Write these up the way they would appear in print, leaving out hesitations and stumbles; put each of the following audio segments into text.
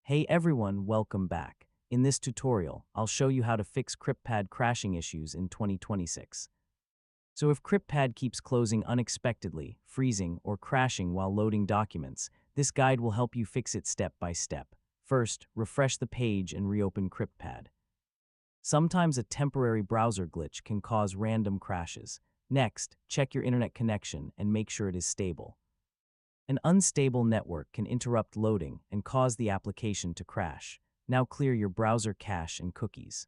Hey everyone, welcome back. In this tutorial, I'll show you how to fix CryptPad crashing issues in 2026. So if CryptPad keeps closing unexpectedly, freezing, or crashing while loading documents, this guide will help you fix it step by step. First, refresh the page and reopen CryptPad. Sometimes a temporary browser glitch can cause random crashes. Next, check your internet connection and make sure it is stable. An unstable network can interrupt loading and cause the application to crash. Now clear your browser cache and cookies.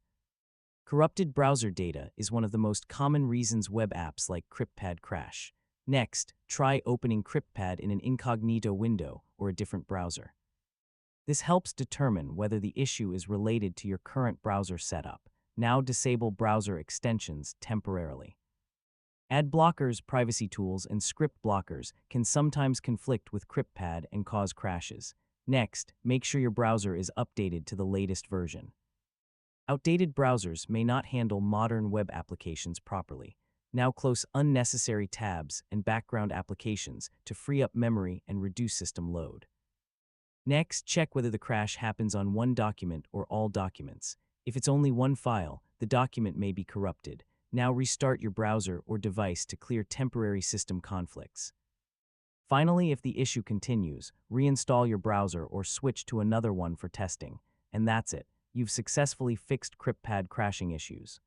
Corrupted browser data is one of the most common reasons web apps like CryptPad crash. Next, try opening CryptPad in an incognito window or a different browser. This helps determine whether the issue is related to your current browser setup. Now disable browser extensions temporarily. Ad blockers, privacy tools, and script blockers can sometimes conflict with CryptPad and cause crashes. Next, make sure your browser is updated to the latest version. Outdated browsers may not handle modern web applications properly. Now close unnecessary tabs and background applications to free up memory and reduce system load. Next, check whether the crash happens on one document or all documents. If it's only one file, the document may be corrupted. Now restart your browser or device to clear temporary system conflicts. Finally, if the issue continues, reinstall your browser or switch to another one for testing. And that's it. You've successfully fixed CryptPad crashing issues.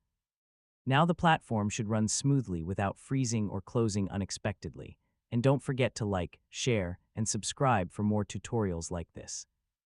Now the platform should run smoothly without freezing or closing unexpectedly. And don't forget to like, share, and subscribe for more tutorials like this.